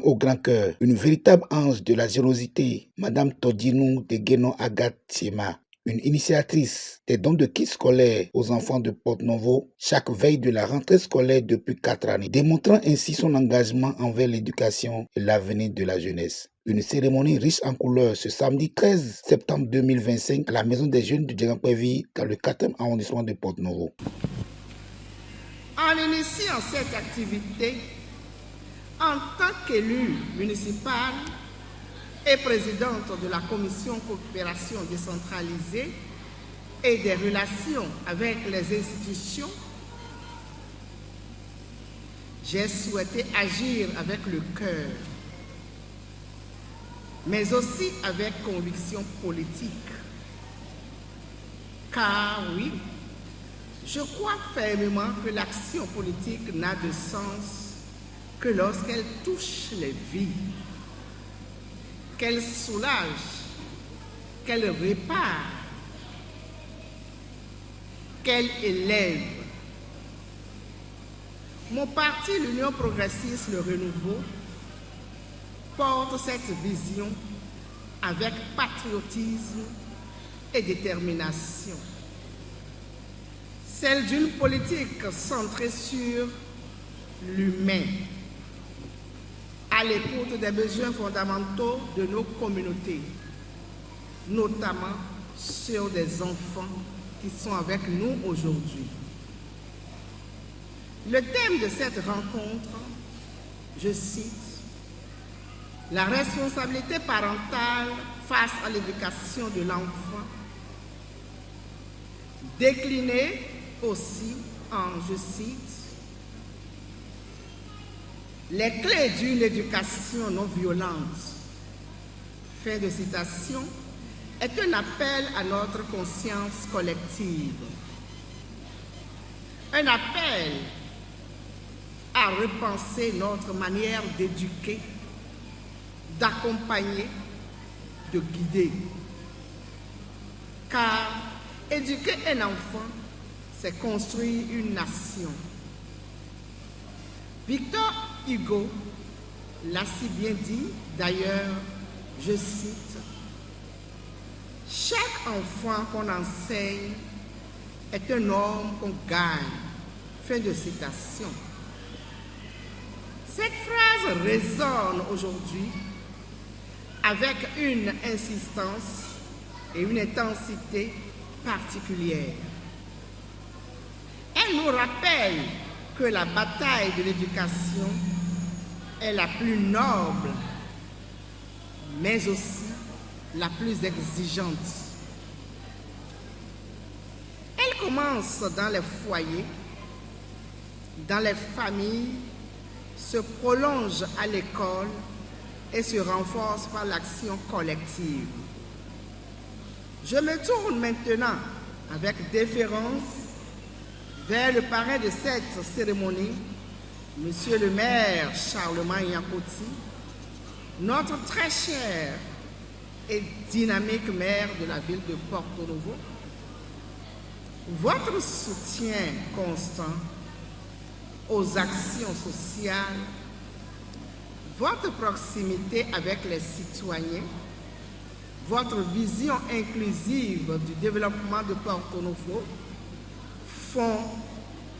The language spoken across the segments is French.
au grand cœur, une véritable ange de la générosité, Madame Todinou de Guénon Agathe Thiema, une initiatrice des dons de kits scolaires aux enfants de Porto-Novo chaque veille de la rentrée scolaire depuis 4 années, démontrant ainsi son engagement envers l'éducation et l'avenir de la jeunesse. Une cérémonie riche en couleurs ce samedi 13 septembre 2025 à la Maison des Jeunes de Djangapévi dans le 4e arrondissement de Porto-Novo. En initiant cette activité, en tant qu'élue municipale et présidente de la commission coopération décentralisée et des relations avec les institutions, j'ai souhaité agir avec le cœur, mais aussi avec conviction politique. Car oui, je crois fermement que l'action politique n'a de sens que lorsqu'elle touche les vies, qu'elle soulage, qu'elle répare, qu'elle élève. Mon parti, l'Union progressiste, le Renouveau, porte cette vision avec patriotisme et détermination. Celle d'une politique centrée sur l'humain, à l'écoute des besoins fondamentaux de nos communautés, notamment ceux des enfants qui sont avec nous aujourd'hui. Le thème de cette rencontre, je cite, « La responsabilité parentale face à l'éducation de l'enfant », décliné aussi en, je cite, « Les clés d'une éducation non violente », fin de citation, est un appel à notre conscience collective. Un appel à repenser notre manière d'éduquer, d'accompagner, de guider. Car éduquer un enfant, c'est construire une nation. Victor Hugo l'a si bien dit, d'ailleurs, je cite, « Chaque enfant qu'on enseigne est un homme qu'on gagne. » Fin de citation. Cette phrase résonne aujourd'hui avec une insistance et une intensité particulière. Elle nous rappelle que la bataille de l'éducation est la plus noble, mais aussi la plus exigeante. Elle commence dans les foyers, dans les familles, se prolonge à l'école et se renforce par l'action collective. Je me tourne maintenant avec déférence vers le parrain de cette cérémonie, Monsieur le maire Charlemagne Yankouti, notre très cher et dynamique maire de la ville de Porto-Novo. Votre soutien constant aux actions sociales, votre proximité avec les citoyens, votre vision inclusive du développement de Porto-Novo font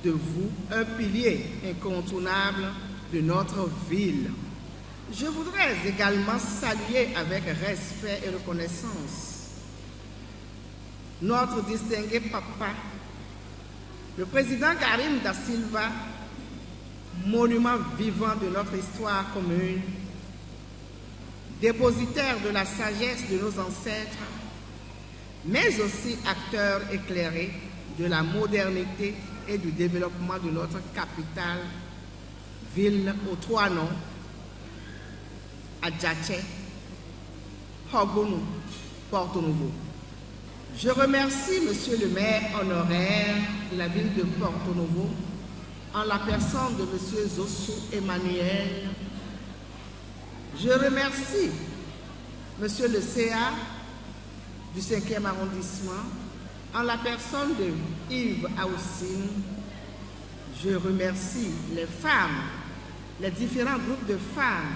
de vous un pilier incontournable de notre ville. Je voudrais également saluer avec respect et reconnaissance notre distingué papa, le président Karim Da Silva, monument vivant de notre histoire commune, dépositaire de la sagesse de nos ancêtres, mais aussi acteur éclairé de la modernité et du développement de notre capitale, ville aux 3 noms, Adjacé, Hogonu, Porto-Novo. Je remercie Monsieur le maire honoraire de la ville de Porto-Novo, en la personne de Monsieur Zossou Emmanuel. Je remercie Monsieur le CA du 5e arrondissement, en la personne de Yves Aoussine. Je remercie les femmes, les différents groupes de femmes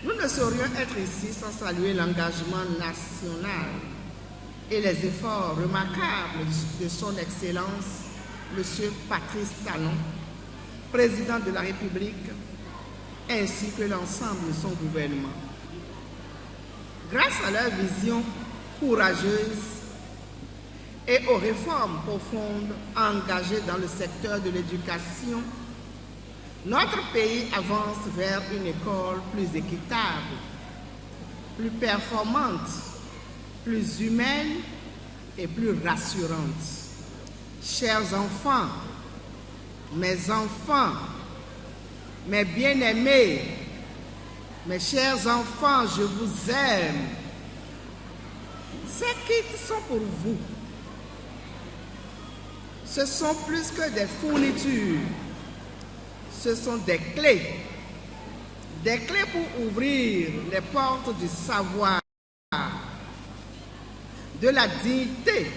Nous ne saurions être ici sans saluer l'engagement national et les efforts remarquables de son Excellence, M. Patrice Talon, président de la République, ainsi que l'ensemble de son gouvernement. Grâce à leur vision courageuse et aux réformes profondes engagées dans le secteur de l'éducation, notre pays avance vers une école plus équitable, plus performante, plus humaine et plus rassurante. Chers enfants, mes bien-aimés, mes chers enfants, je vous aime. Ces kits sont pour vous. Ce sont plus que des fournitures. Ce sont des clés pour ouvrir les portes du savoir, de la dignité,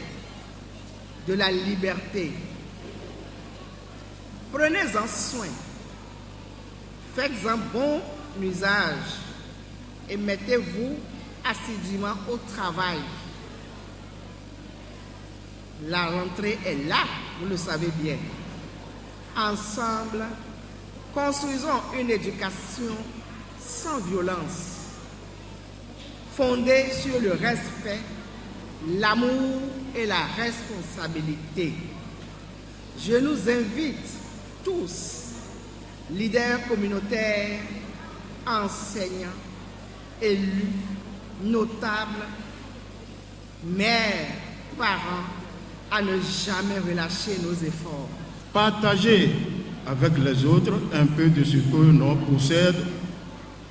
de la liberté. Prenez-en soin, faites-en bon usage et mettez-vous assidûment au travail. La rentrée est là, vous le savez bien. Ensemble, construisons une éducation sans violence, fondée sur le respect, l'amour et la responsabilité. Je nous invite tous, leaders communautaires, enseignants, élus, notables, maires, parents, à ne jamais relâcher nos efforts. Partager avec les autres un peu de ce que l'on possède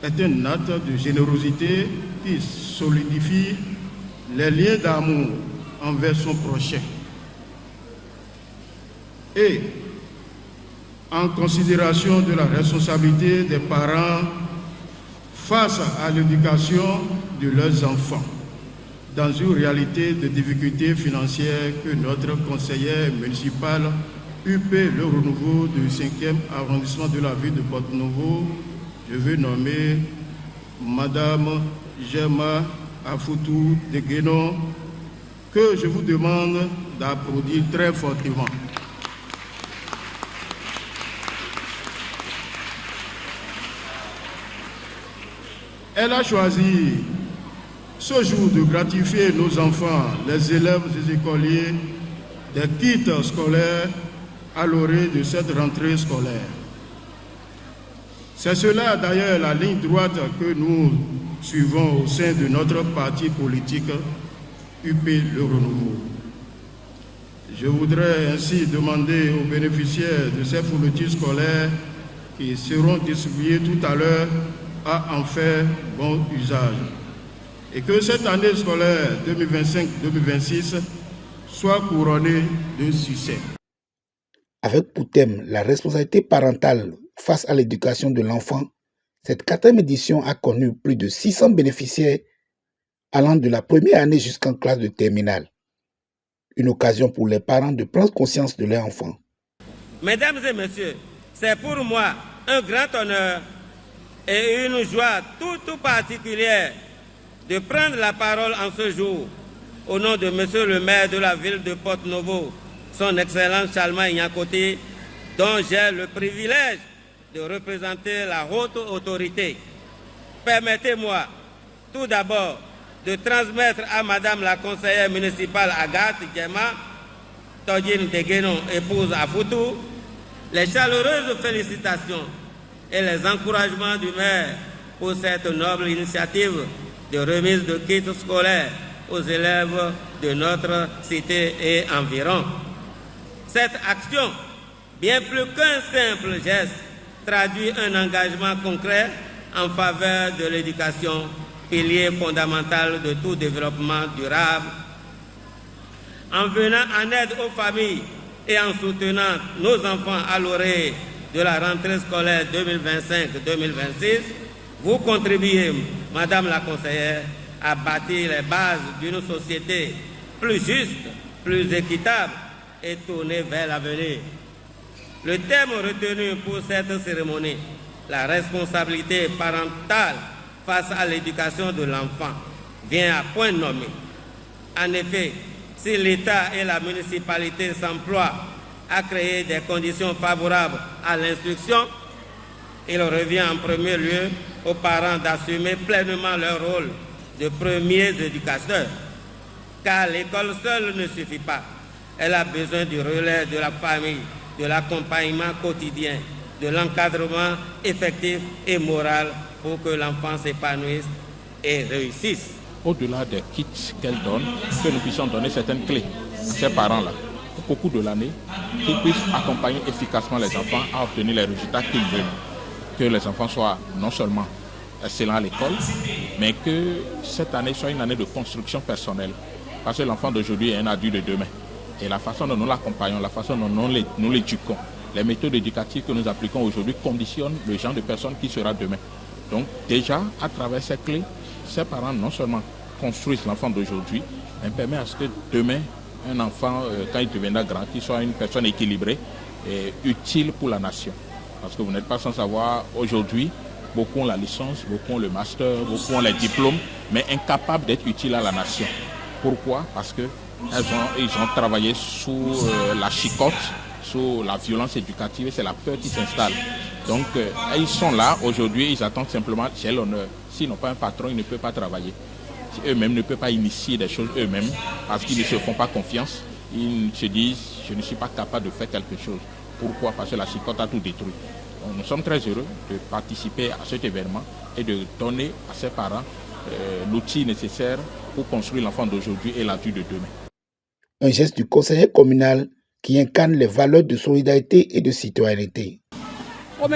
est un acte de générosité qui solidifie les liens d'amour envers son prochain. Et en considération de la responsabilité des parents face à l'éducation de leurs enfants, dans une réalité de difficultés financières que notre conseillère municipale UP Le Renouveau du 5e arrondissement de la ville de Porto-Novo, je veux nommer Madame Gemma Afoutou de Guénon, que je vous demande d'applaudir très fortement. Elle a choisi ce jour de gratifier nos enfants, les élèves et les écoliers, des kits scolaires à l'orée de cette rentrée scolaire. C'est cela d'ailleurs la ligne droite que nous suivons au sein de notre parti politique UP Le Renouveau. Je voudrais ainsi demander aux bénéficiaires de ces fournitures scolaires qui seront distribuées tout à l'heure à en faire bon usage. Et que cette année scolaire 2025-2026 soit couronnée de succès. Avec pour thème la responsabilité parentale face à l'éducation de l'enfant, cette 4e édition a connu plus de 600 bénéficiaires allant de la première année jusqu'en classe de terminale. Une occasion pour les parents de prendre conscience de leur enfant. Mesdames et messieurs, c'est pour moi un grand honneur et une joie tout particulière de prendre la parole en ce jour au nom de Monsieur le maire de la ville de Porto-Novo, son Excellence Chalma Ignakoté, dont j'ai le privilège de représenter la haute autorité. Permettez-moi tout d'abord de transmettre à Madame la conseillère municipale Agathe Djema, Todjine de Guénon, épouse Afoutou, les chaleureuses félicitations et les encouragements du maire pour cette noble initiative de remise de kits scolaires aux élèves de notre cité et environ. Cette action, bien plus qu'un simple geste, traduit un engagement concret en faveur de l'éducation, pilier fondamental de tout développement durable. En venant en aide aux familles et en soutenant nos enfants à l'orée de la rentrée scolaire 2025-2026, vous contribuez, Madame la conseillère, à bâtir les bases d'une société plus juste, plus équitable et tournée vers l'avenir. Le thème retenu pour cette cérémonie, la responsabilité parentale face à l'éducation de l'enfant vient à point nommé. En effet, si l'État et la municipalité s'emploient à créer des conditions favorables à l'instruction, il revient en premier lieu aux parents d'assumer pleinement leur rôle de premiers éducateurs, car l'école seule ne suffit pas. Elle a besoin du relais de la famille, de l'accompagnement quotidien, de l'encadrement effectif et moral pour que l'enfant s'épanouisse et réussisse. Au-delà des kits qu'elle donne, que nous puissions donner certaines clés à ces parents-là, pour qu'au cours de l'année, qu'ils puissent accompagner efficacement les enfants à obtenir les résultats qu'ils veulent. Que les enfants soient non seulement excellents à l'école, mais que cette année soit une année de construction personnelle. Parce que l'enfant d'aujourd'hui est un adulte de demain. Et la façon dont nous l'accompagnons, la façon dont nous l'éduquons, les méthodes éducatives que nous appliquons aujourd'hui conditionnent le genre de personne qui sera demain. Donc déjà, à travers ces clés, ces parents non seulement construisent l'enfant d'aujourd'hui, mais permettent à ce que demain, un enfant, quand il deviendra grand, qu'il soit une personne équilibrée et utile pour la nation. Parce que vous n'êtes pas sans savoir, aujourd'hui, beaucoup ont la licence, beaucoup ont le master, beaucoup ont les diplômes, mais incapables d'être utiles à la nation. Pourquoi? Parce qu'ils ont travaillé sous la chicotte, sous la violence éducative, et c'est la peur qui s'installe. Donc, ils sont là aujourd'hui, ils attendent simplement, j'ai l'honneur. S'ils n'ont pas un patron, ils ne peuvent pas travailler. Si eux-mêmes ne peuvent pas initier des choses eux-mêmes, parce qu'ils ne se font pas confiance, ils se disent, je ne suis pas capable de faire quelque chose. Pourquoi? Parce que la chicotte a tout détruit. Donc, nous sommes très heureux de participer à cet événement et de donner à ses parents l'outil nécessaire pour construire l'enfant d'aujourd'hui et l'adulte de demain. Un geste du conseiller communal qui incarne les valeurs de solidarité et de citoyenneté. Bon,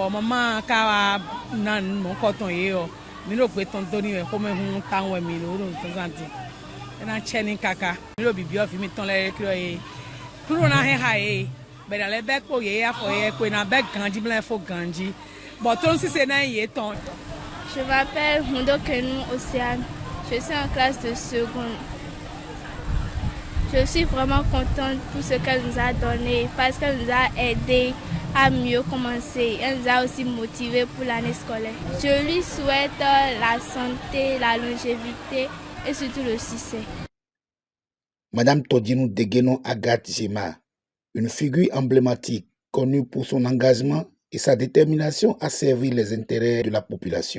maman, quand mon coton est mi ro pe ton toni e ko me hun tan we mi ro santi na cheni kaka mi ro bibi ofi mi ton le kiro e kuro na he ha e be na le be ko ye afo ye ko na be ganji bla fo ganji bon ton si c'est na ye ton. Je m'appelle Hundo Kenou Océane. Je suis en classe de seconde. Je suis vraiment contente pour ce qu'elle nous a donné parce qu'elle nous a aidé à mieux commencer. Elle nous a aussi motivés pour l'année scolaire. Je lui souhaite la santé, la longévité et surtout le succès. Madame Todinou Degueno Agat-Jema, une figure emblématique connue pour son engagement et sa détermination à servir les intérêts de la population.